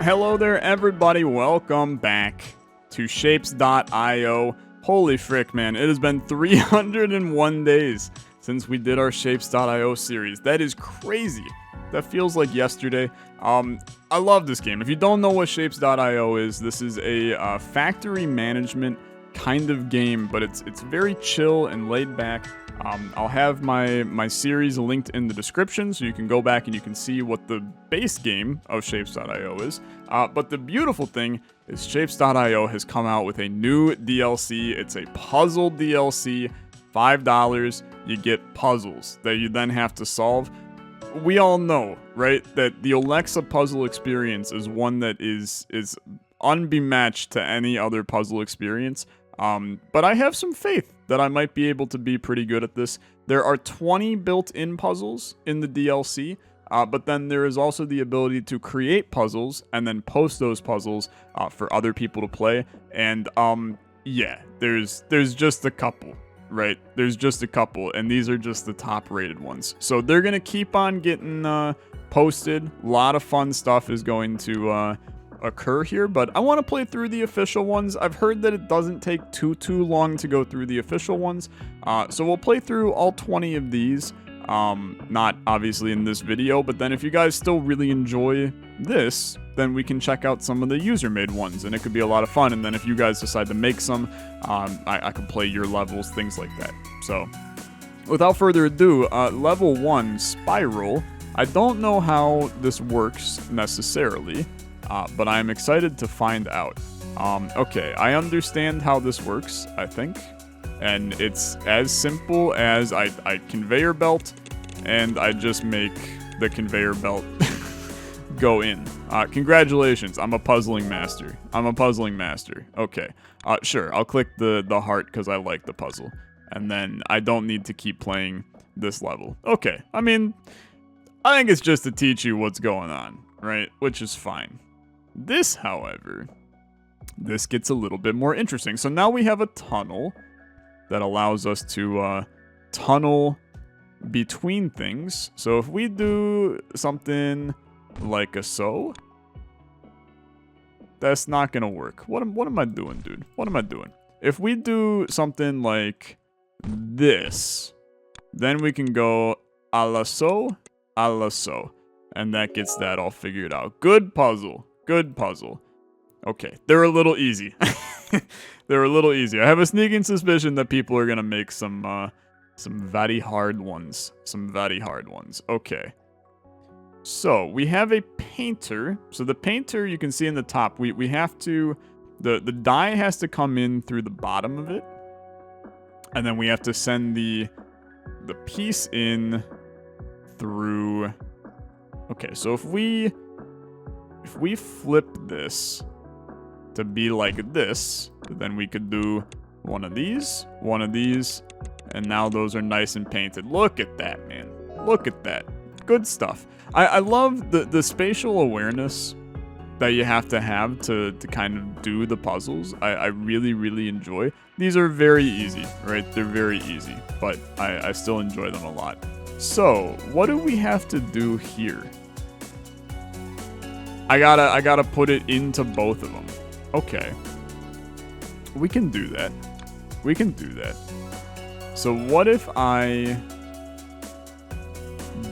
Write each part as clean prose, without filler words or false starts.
Hello there, everybody. Welcome back to Shapes.io. Holy frick, man. It has been 301 days since we did our Shapes.io series. That is crazy. That feels like yesterday. I love this game. If you don't know what Shapes.io is, this is a factory management kind of game, but it's very chill and laid back. I'll have my series linked in the description, so you can go back and you can see what the base game of Shapes.io is. But the beautiful thing is Shapes.io has come out with a new DLC. It's a puzzle DLC, $5. You get puzzles that you then have to solve. We all know, right, that the Olexa puzzle experience is one that is unbematched to any other puzzle experience. But I have some faith that I might be able to be pretty good at this. There are 20 built-in puzzles in the DLC, but then there is also the ability to create puzzles and then post those puzzles for other people to play. And yeah, there's just a couple, right? There's just a couple, and these are just the top-rated ones. So they're gonna keep on getting posted. A lot of fun stuff is going to occur here, but I want to play through the official ones. I've heard that it doesn't take too long to go through the official ones, so we'll play through all 20 of these, not obviously in this video, but then if you guys still really enjoy this, then we can check out some of the user-made ones, and it could be a lot of fun. And then if you guys decide to make some, I can play your levels, things like that. So without further ado, level 1, Spiral. I don't know how this works necessarily, but I'm excited to find out. Okay, I understand how this works, I think. And it's as simple as I conveyor belt, and I just make the conveyor belt go in. Congratulations, I'm a puzzling master. Okay, sure, I'll click the heart because I like the puzzle. And then I don't need to keep playing this level. Okay, I mean, I think it's just to teach you what's going on, right? Which is fine. This, however, this gets a little bit more interesting. So now we have a tunnel that allows us to tunnel between things. So if we do something like a so, that's not gonna work. What am I doing, dude? What am I doing? If we do something like this, then we can go a la so, and that gets that all figured out. Good puzzle. Good puzzle. Okay, they're a little easy. They're a little easy. I have a sneaking suspicion that people are gonna make some very hard ones. Okay. So we have a painter. So the painter, you can see in the top. We have to, the die has to come in through the bottom of it, and then we have to send the piece in through. Okay, so if we flip this to be like this, then we could do one of these, and now those are nice and painted. Look at that, man. Look at that. Good stuff. I love the spatial awareness that you have to kind of do the puzzles. I really enjoy. These are very easy, right? They're very easy, but I still enjoy them a lot. So, what do we have to do here? I gotta put it into both of them. Okay. We can do that. So what if I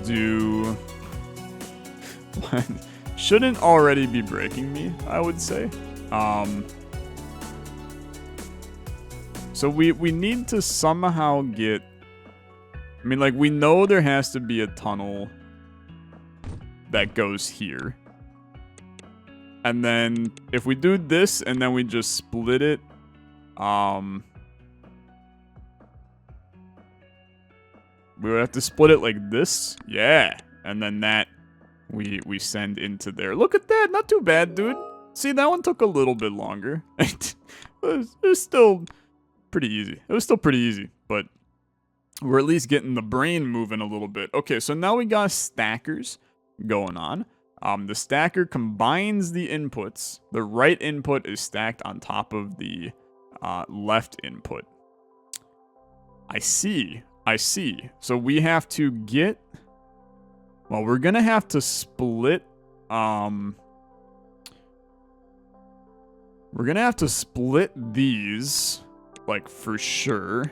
do... Shouldn't already be breaking me, I would say. So we need to somehow get... I mean, like, we know there has to be a tunnel that goes here. And then if we do this and then we just split it, we would have to split it like this. Yeah. And then that we send into there. Look at that. Not too bad, dude. See, that one took a little bit longer. It was still pretty easy. But we're at least getting the brain moving a little bit. Okay, so now we got stackers going on. The stacker combines the inputs. The right input is stacked on top of the left input. I see. So we have to get... Well, we're going to have to split We're gonna have to split these, like, for sure.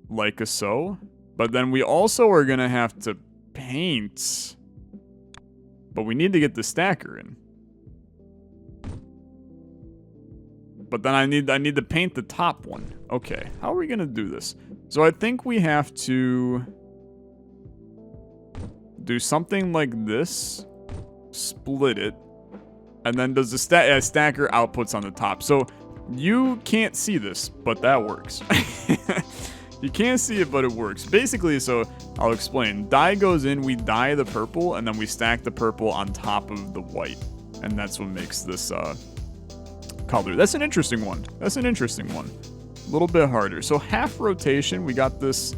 Like so. But then we also are gonna have to paint. But we need to get the stacker in. But then I need to paint the top one. Okay, how are we gonna do this? So I think we have to do something like this. Split it. And then does the stacker outputs on the top. So you can't see this, but that works. You can't see it, but it works. Basically, so I'll explain. Dye goes in, we dye the purple, and then we stack the purple on top of the white. And that's what makes this color. That's an interesting one. That's an interesting one. A little bit harder. So half rotation, we got this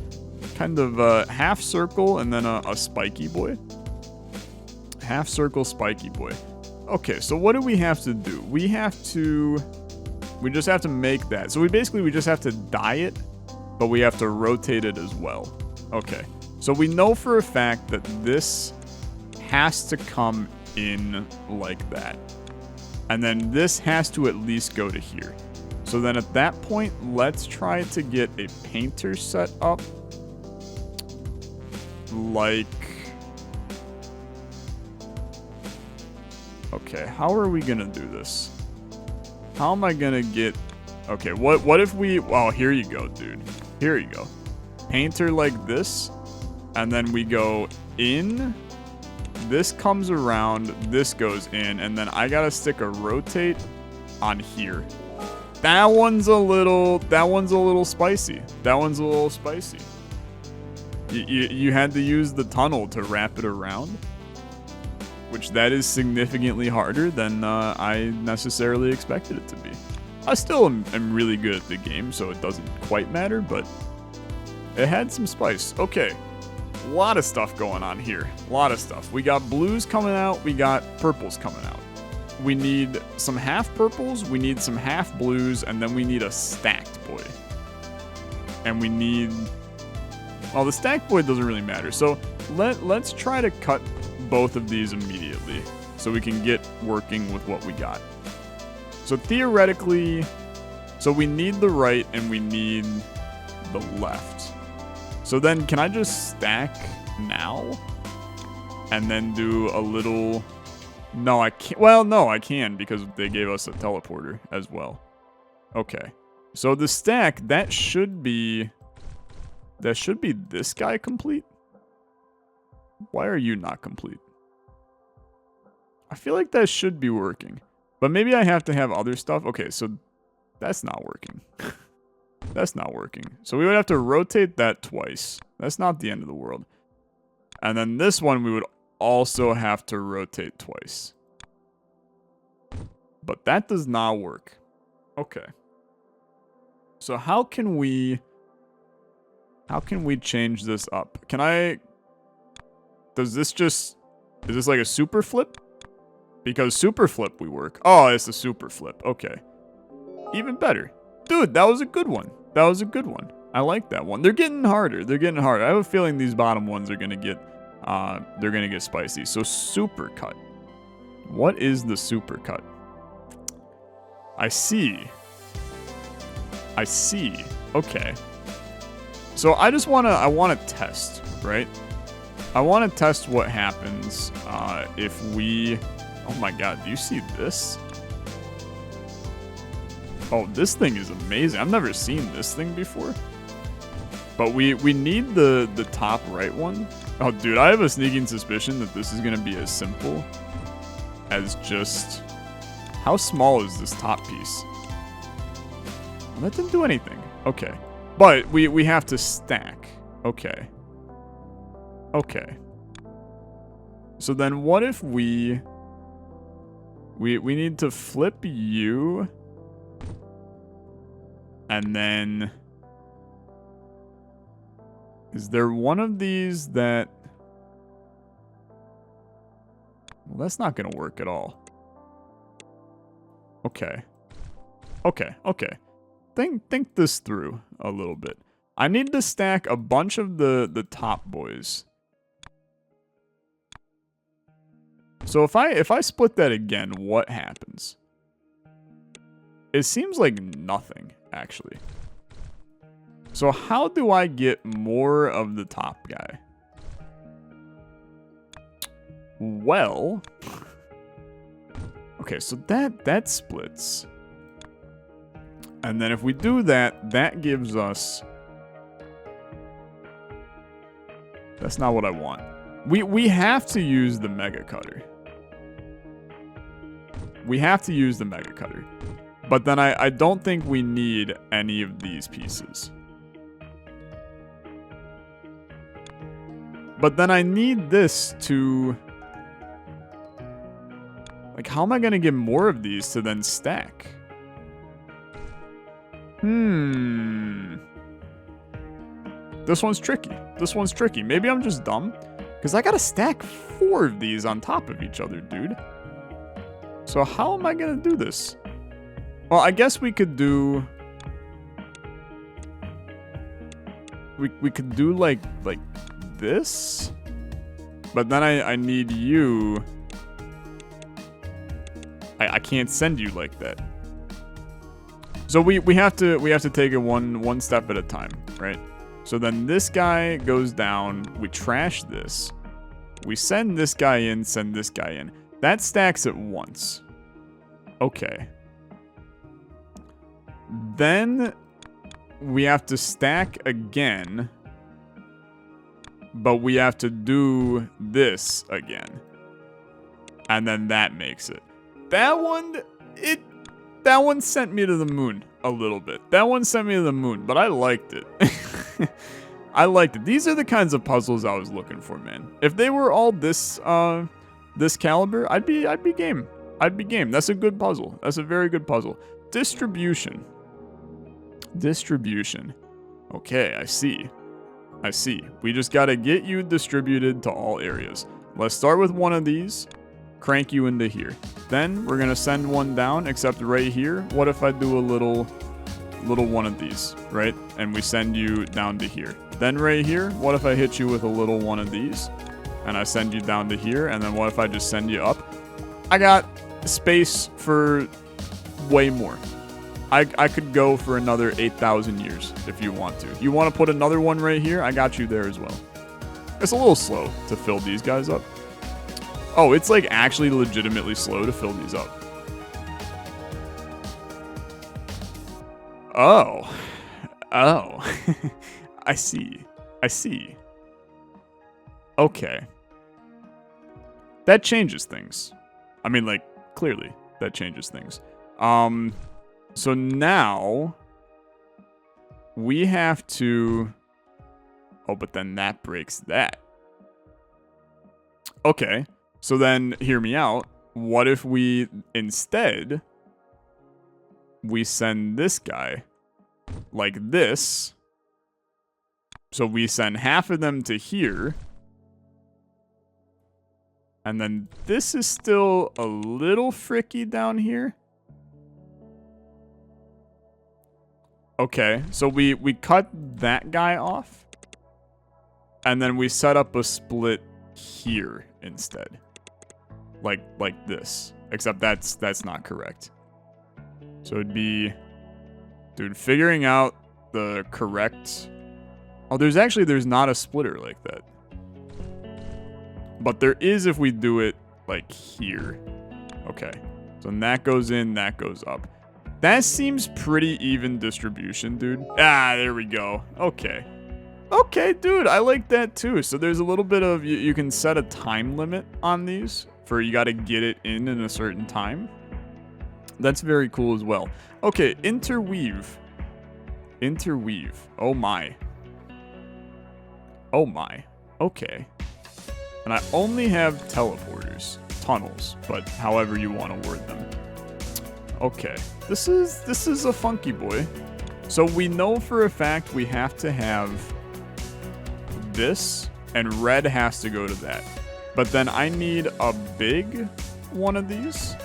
kind of half circle and then a spiky boy. Half circle, spiky boy. Okay, so what do we have to do? We just have to make that. So we just have to dye it, but we have to rotate it as well. Okay, so we know for a fact that this has to come in like that. And then this has to at least go to here. So then at that point, let's try to get a painter set up. Like... Okay, how are we gonna do this? How am I gonna get... Okay, what if we... Oh, here you go, dude. Here you go. Painter like this. And then we go in. This comes around. This goes in. And then I gotta stick a rotate on here. That one's a little spicy. That one's a little spicy. You had to use the tunnel to wrap it around. Which that is significantly harder than I necessarily expected it to be. I still am really good at the game, so it doesn't quite matter, but it had some spice. Okay, a lot of stuff going on here. A lot of stuff. We got blues coming out, we got purples coming out. We need some half purples, we need some half blues, and then we need a stacked boy. And we need... Well, the stacked boy doesn't really matter, so let's try to cut both of these immediately so we can get working with what we got. So theoretically, so we need the right and we need the left. So then can I just stack now and then do a little... No, I can't. Well, no, I can because they gave us a teleporter as well. Okay. So the stack, that should be this guy complete. Why are you not complete? I feel like that should be working. But maybe I have to have other stuff. Okay, so that's not working. That's not working. So we would have to rotate that twice. That's not the end of the world. And then this one we would also have to rotate twice. But that does not work. Okay. So how can we change this up? Is this like a super flip? Because super flip we work. Oh, it's a super flip. Okay. Even better. Dude, that was a good one. That was a good one. I like that one. They're getting harder. They're getting harder. I have a feeling these bottom ones are going to get they're going to get spicy. So super cut. What is the super cut? I see. Okay. So I want to test, right? I want to test what happens if we... Oh my god, do you see this? Oh, this thing is amazing. I've never seen this thing before. But we need the top right one. Oh, dude, I have a sneaking suspicion that this is going to be as simple as just... How small is this top piece? Well, that didn't do anything. Okay. But we have to stack. Okay. Okay. So then what if we need to flip you and then is there one of these that... Well, that's not going to work at all. Okay. Okay. Think this through a little bit. I need to stack a bunch of the top boys. So if I split that again, what happens? It seems like nothing, actually. So how do I get more of the top guy? Well... Okay, so that splits. And then if we do that, that gives us... That's not what I want. We have to use the Mega Cutter. We have to use the Mega Cutter. But then I don't think we need any of these pieces. But then I need this to... Like, how am I going to get more of these to then stack? This one's tricky. This one's tricky. Maybe I'm just dumb. Because I got to stack 4 of these on top of each other, dude. So how am I going to do this? Well, I guess we could do... We could do like this. But then I need you... I can't send you like that. So we have to take it one step at a time, right? So then this guy goes down, we trash this. We send this guy in, send this guy in. That stacks at once. Okay. Then we have to stack again. But we have to do this again. And then that makes it. That one sent me to the moon a little bit. That one sent me to the moon, but I liked it. I liked it. These are the kinds of puzzles I was looking for, man. If they were all this caliber, I'd be game. I'd be game. That's a good puzzle. That's a very good puzzle. Distribution. Okay, I see. We just gotta get you distributed to all areas. Let's start with one of these. Crank you into here. Then we're gonna send one down, except right here. What if I do a little one of these, right? And we send you down to here. Then right here, what if I hit you with a little one of these? And I send you down to here. And then what if I just send you up? I got space for way more. I could go for another 8,000 years if you want to. You want to put another one right here? I got you there as well. It's a little slow to fill these guys up. Oh, it's like actually legitimately slow to fill these up. Oh. I see. Okay. That changes things. I mean, like, clearly, that changes things. So now we have to... Oh, but then that breaks that. Okay. So then, hear me out. What if we, instead, we send this guy like this. So we send half of them to here. And then this is still a little fricky down here. Okay, so we cut that guy off. And then we set up a split here instead. Like this. Except that's not correct. So it'd be... Dude, figuring out the correct... Oh, there's not a splitter like that. But there is if we do it, like, here. Okay. So when that goes in, that goes up. That seems pretty even distribution, dude. Ah, there we go. Okay. Okay, dude, I like that too. So there's a little bit of... You can set a time limit on these. For you gotta get it in a certain time. That's very cool as well. Okay, interweave. Oh my. Okay. And I only have teleporters. Tunnels, but however you want to word them. Okay. This is a funky boy. So we know for a fact we have to have this, and red has to go to that. But then I need a big one of these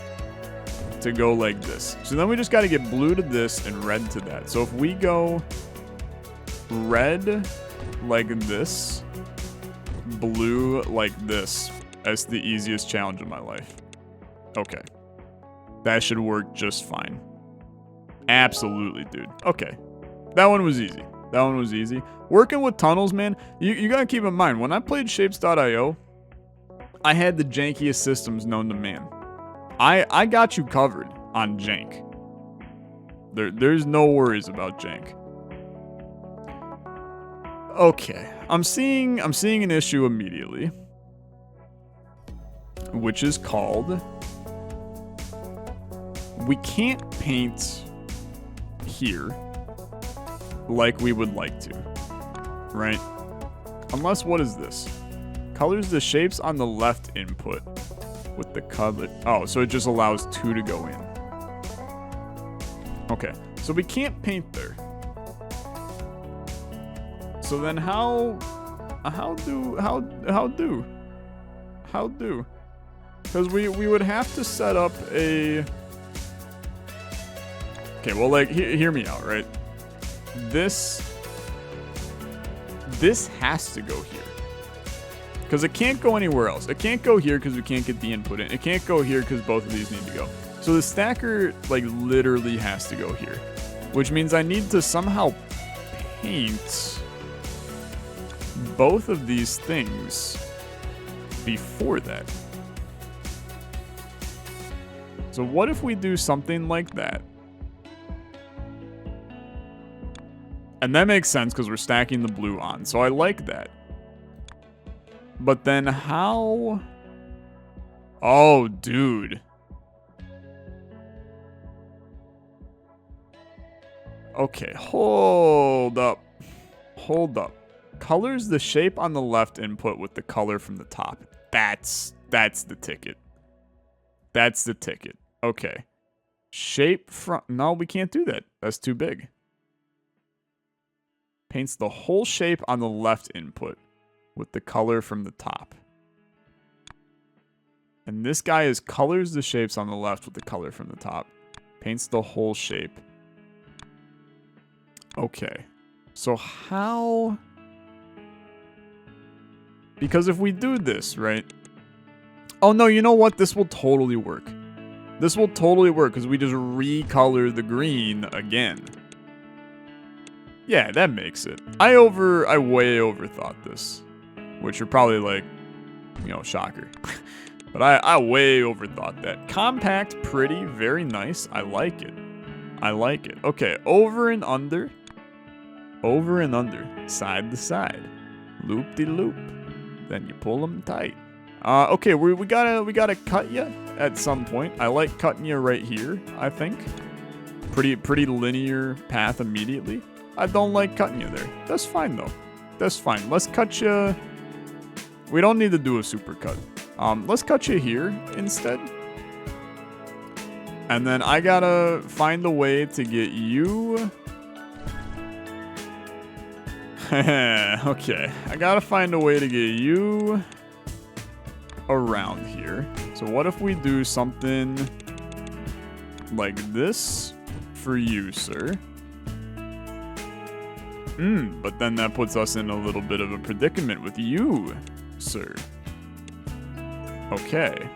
to go like this. So then we just got to get blue to this and red to that. So if we go red like this, blue like this, that's the easiest challenge of my life. Okay. That should work just fine. Absolutely, dude. Okay. That one was easy. That one was easy. Working with tunnels, man, you gotta keep in mind, when I played Shapes.io, I had the jankiest systems known to man. I got you covered on jank. There's no worries about jank. Okay, I'm seeing an issue immediately, which is called we can't paint here like we would like to, right? Unless, what is this? Colors the shapes on the left input with the color. Oh, so it just allows 2 to go in. Okay, so we can't paint there. So then how do? Because we would have to set up a... Okay, well, like, hear me out, right? This has to go here. Because it can't go anywhere else. It can't go here because we can't get the input in. It can't go here because both of these need to go. So the stacker, like, literally has to go here. Which means I need to somehow paint both of these things before that. So what if we do something like that? And that makes sense because we're stacking the blue on. So I like that. But then how... Oh, dude. Okay, hold up. Hold up. Colors the shape on the left input with the color from the top. That's the ticket. That's the ticket. Okay. Shape from... No, we can't do that. That's too big. Paints the whole shape on the left input with the color from the top. And this guy is colors the shapes on the left with the color from the top. Paints the whole shape. Okay. So how... Because if we do this, right? Oh no, you know what? This will totally work. This will totally work because we just recolor the green again. Yeah, that makes it. I way overthought this. Which you're probably like, you know, shocker. But I way overthought that. Compact, pretty, very nice. I like it. I like it. Okay, over and under. Over and under. Side to side. Loop-de-loop. Then you pull them tight. Okay, we gotta cut you at some point. I like cutting you right here, I think. Pretty linear path immediately. I don't like cutting you there. That's fine, though. That's fine. Let's cut you... We don't need to do a super cut. Let's cut you here instead. And then I gotta find a way to get you... Okay. I gotta find a way to get you around here. So what if we do something like this for you, sir? But then that puts us in a little bit of a predicament with you, sir. Okay.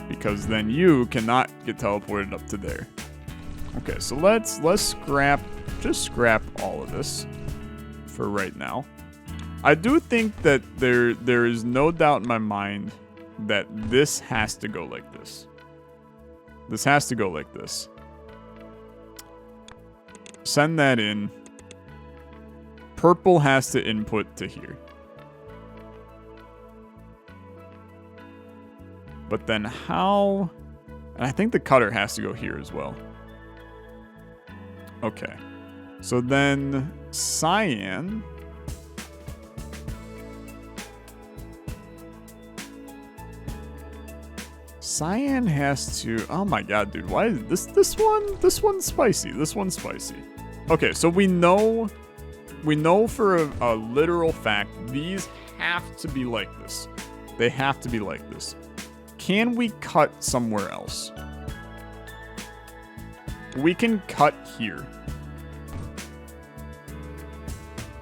Because then you cannot get teleported up to there. Okay, so let's just scrap all of this for right now. I do think that there is no doubt in my mind that this has to go like this. This has to go like this. Send that in. Purple has to input to here. But then how... And I think the cutter has to go here as well. Okay. So then cyan... Cyan has to... Oh my god, dude. Why is this one? This one's spicy. This one's spicy. Okay, so we know for a literal fact these have to be like this. They have to be like this. Can we cut somewhere else? We can cut here.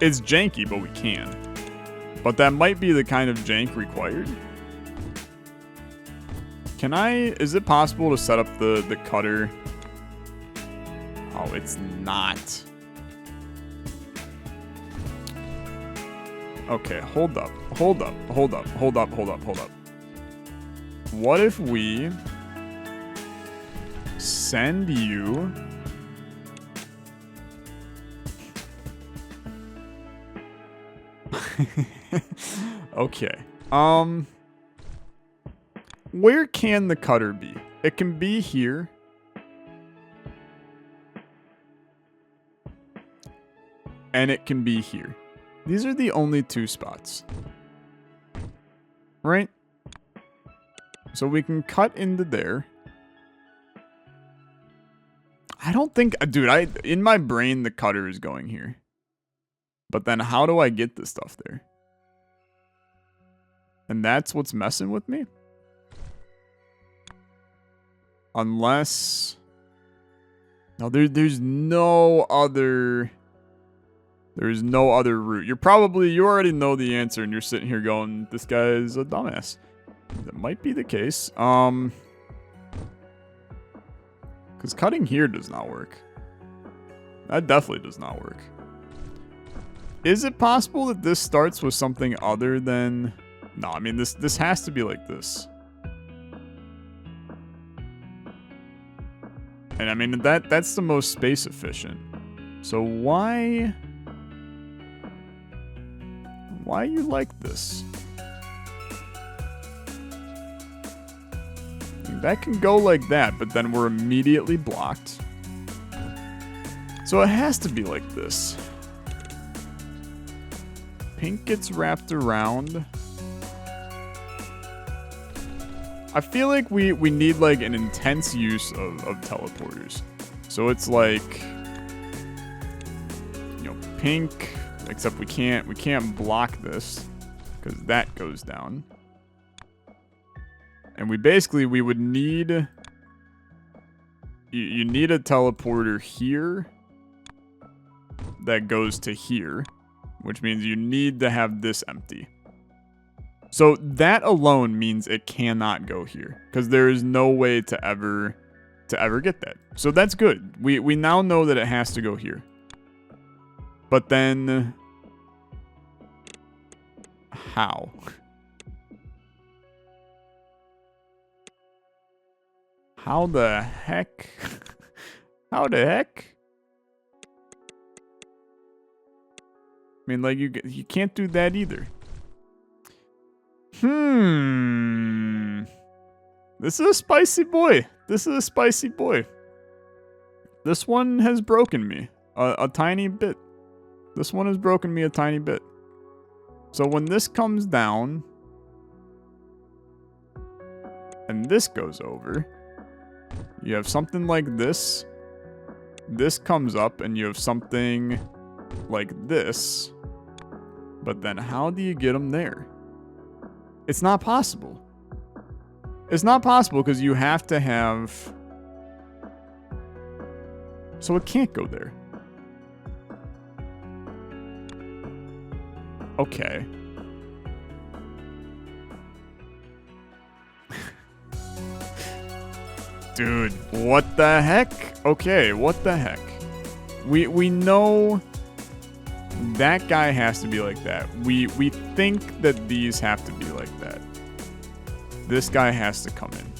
It's janky, but we can. But that might be the kind of jank required. Is it possible to set up the cutter Oh, it's not. Okay, hold up. What if we send you... Okay. Where can the cutter be? It can be here. And it can be here. These are the only two spots. Right? So we can cut into there. I don't think... Dude, in my brain, the cutter is going here. But then how do I get this stuff there? And that's what's messing with me? Unless... No, there's no other... There's no other route. You already know the answer and you're sitting here going, this guy is a dumbass. That might be the case. Because cutting here does not work. That definitely does not work. Is it possible that this starts with something other than... No, I mean, this has to be like this. And I mean, that's the most space efficient. So why you like this? That can go like that, but then we're immediately blocked. So it has to be like this. Pink gets wrapped around. I feel like we need like an intense use of teleporters. So it's like, you know, pink, except we can't block this because that goes down. And we would need, you need a teleporter here that goes to here, which means you need to have this empty. So that alone means it cannot go here because there is no way to ever get that. So that's good. We now know that it has to go here. But then how? How the heck? How the heck? I mean, like, you can't do that either. This is a spicy boy. This one has broken me a tiny bit. This one has broken me a tiny bit. So when this comes down and this goes over, you have something like this. This comes up and you have something like this. But then how do you get them there? It's not possible. It's not possible because you have to have... So it can't go there. Okay. Dude, what the heck? Okay, what the heck? We know that guy has to be like that. We think that these have to be like that. This guy has to come in.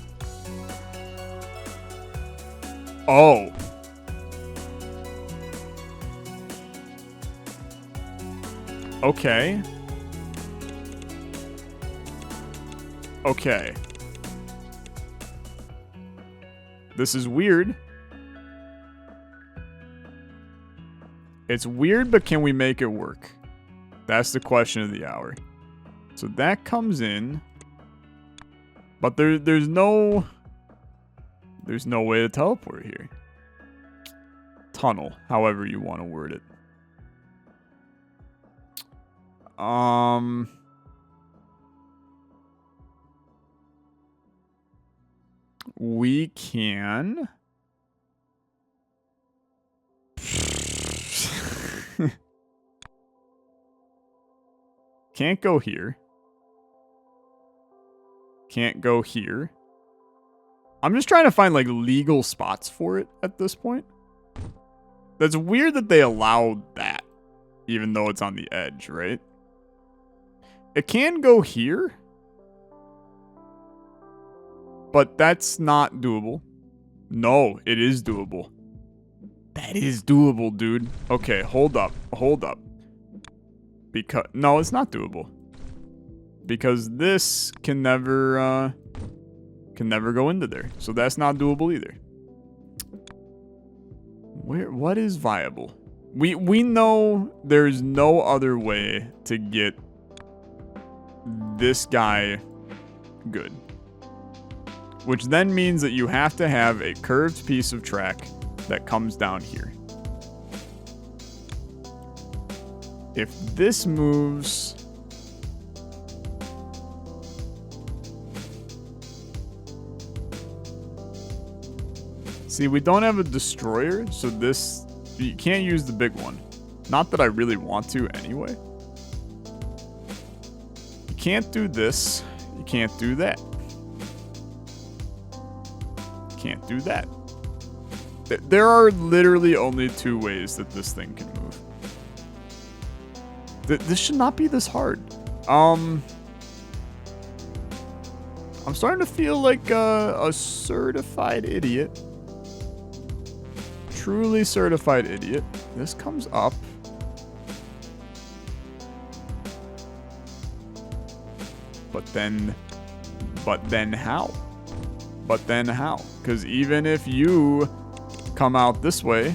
Oh. Okay. Okay. This is weird. It's weird, but can we make it work? That's the question of the hour. So that comes in. But there's no way to teleport here. Tunnel, however you want to word it. We can... Can't go here. Can't go here. I'm just trying to find like legal spots for it at this point. That's weird that they allowed that, even though it's on the edge, right? It can go here, but that's not doable. No, it is doable. That is doable, dude. Okay, hold up. Hold up. Because no, it's not doable. Because this can never go into there. So that's not doable either. What is viable? We know there's no other way to get this guy good. Which then means that you have to have a curved piece of track that comes down here. If this moves... See, we don't have a destroyer, so this... You can't use the big one. Not that I really want to anyway. You can't do this. You can't do that. Can't do that. There are literally only two ways that this thing can move. This should not be this hard. I'm starting to feel like a certified idiot. Truly certified idiot. This comes up. But then how? But then how? Because even if you come out this way,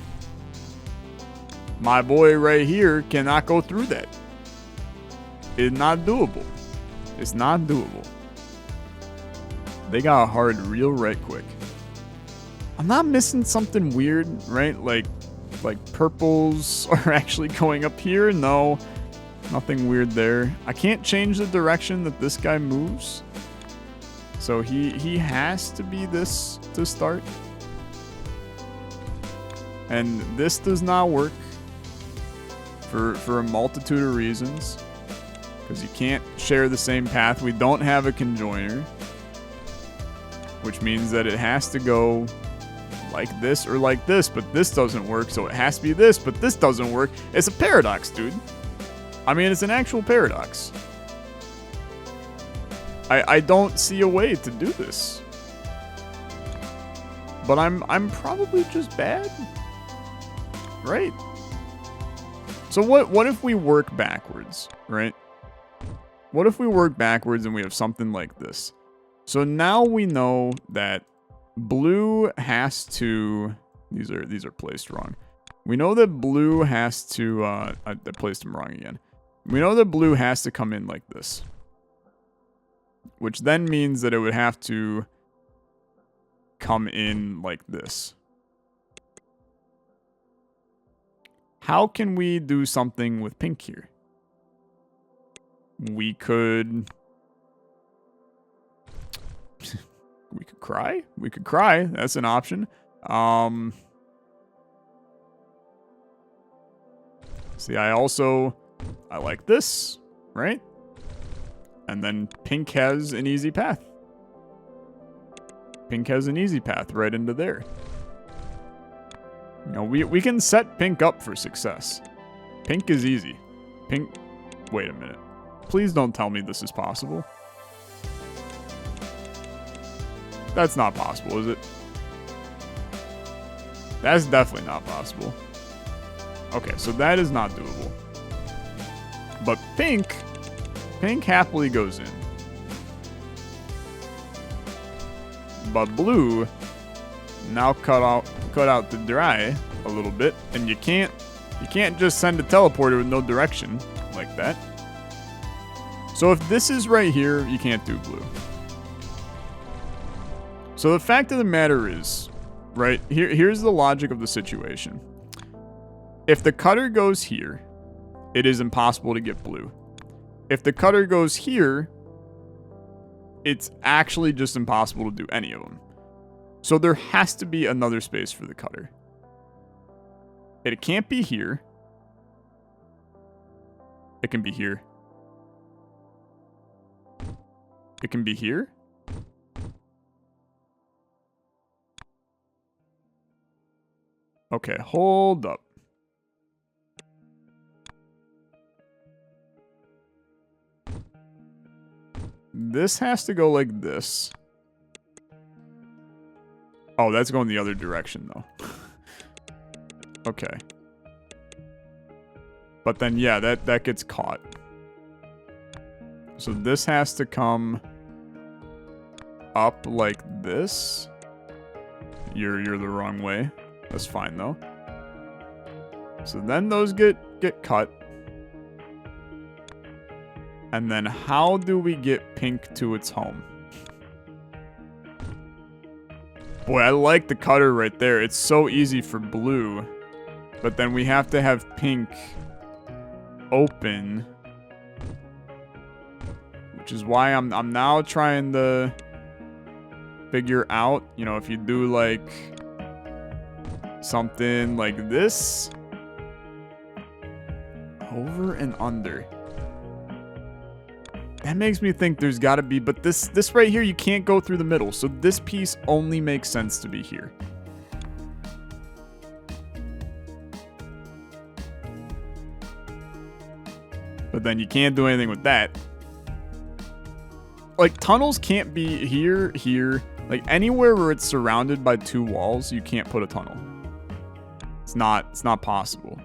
my boy right here cannot go through that. It's not doable. It's not doable. They got hard real right quick. I'm not missing something weird, right? Like purples are actually going up here? No. Nothing weird there. I can't change the direction that this guy moves. So he has to be this to start. And this does not work for a multitude of reasons. Because you can't share the same path. We don't have a conjoiner. Which means that it has to go like this or like this, but this doesn't work, so it has to be this, but this doesn't work. It's a paradox, dude. I mean, it's an actual paradox. I don't see a way to do this. But I'm probably just bad. Right? So what if we work backwards, right? What if we work backwards and we have something like this? So now we know that blue has to... These are placed wrong. We know that blue has to... I placed them wrong again. We know that blue has to come in like this. Which then means that it would have to come in like this. How can we do something with pink here? We could... we could cry. We could cry. That's an option. See, I like this, right? And then pink has an easy path. Pink has an easy path right into there. You know, we can set pink up for success. Pink is easy. Pink... Wait a minute. Please don't tell me this is possible. That's not possible, is it? That's definitely not possible. Okay, so that is not doable. But pink happily goes in. But blue now cut out the dry a little bit, and you can't just send a teleporter with no direction like that. So if this is right here, you can't do blue. So the fact of the matter is, right, here's the logic of the situation. If the cutter goes here, it is impossible to get blue. If the cutter goes here, it's actually just impossible to do any of them. So there has to be another space for the cutter. It can't be here. It can be here. It can be here. Okay, hold up. this has to go like this. Oh, that's going the other direction, though. Okay. But then, yeah, that gets caught. So this has to come up like this. You're the wrong way. That's fine, though. So then those get cut. And then how do we get pink to its home? Boy, I like the cutter right there. It's so easy for blue. But then we have to have pink open. Which is why I'm now trying to figure out, you know, if you do like something like this. Over and under. That makes me think there's got to be, but this right here, you can't go through the middle. So this piece only makes sense to be here. But then you can't do anything with that. Like, tunnels can't be here, here. Like, anywhere where it's surrounded by two walls, you can't put a tunnel. It's not possible.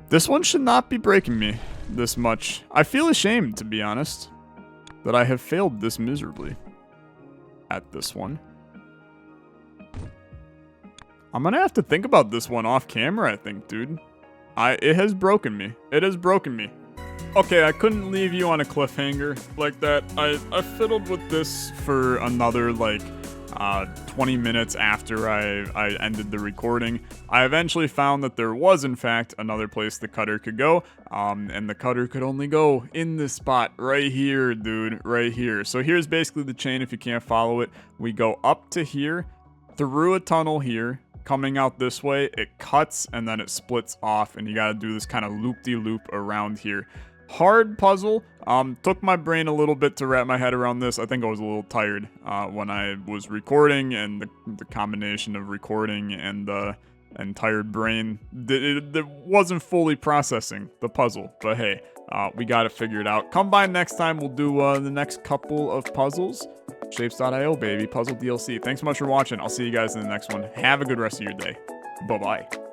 This one should not be breaking me this much. I feel ashamed, to be honest, that I have failed this miserably at this one. I'm gonna have to think about this one off camera, I think, dude. It has broken me. It has broken me. Okay, I couldn't leave you on a cliffhanger like that. I fiddled with this for another, like, 20 minutes after I ended the recording. I eventually found that there was, in fact, another place the cutter could go, and the cutter could only go in this spot right here, dude, right here. So here's basically the chain if you can't follow it. We go up to here, through a tunnel here, coming out this way, it cuts, and then it splits off, and you gotta do this kind of loop-de-loop around here. Hard puzzle. Took my brain a little bit to wrap my head around this. I think I was a little tired when I was recording, and the combination of recording and tired brain, it wasn't fully processing the puzzle. But hey, we got to figure it out. Come by next time. We'll do the next couple of puzzles. Shapes.io, baby. Puzzle DLC. Thanks so much for watching. I'll see you guys in the next one. Have a good rest of your day. Bye-bye.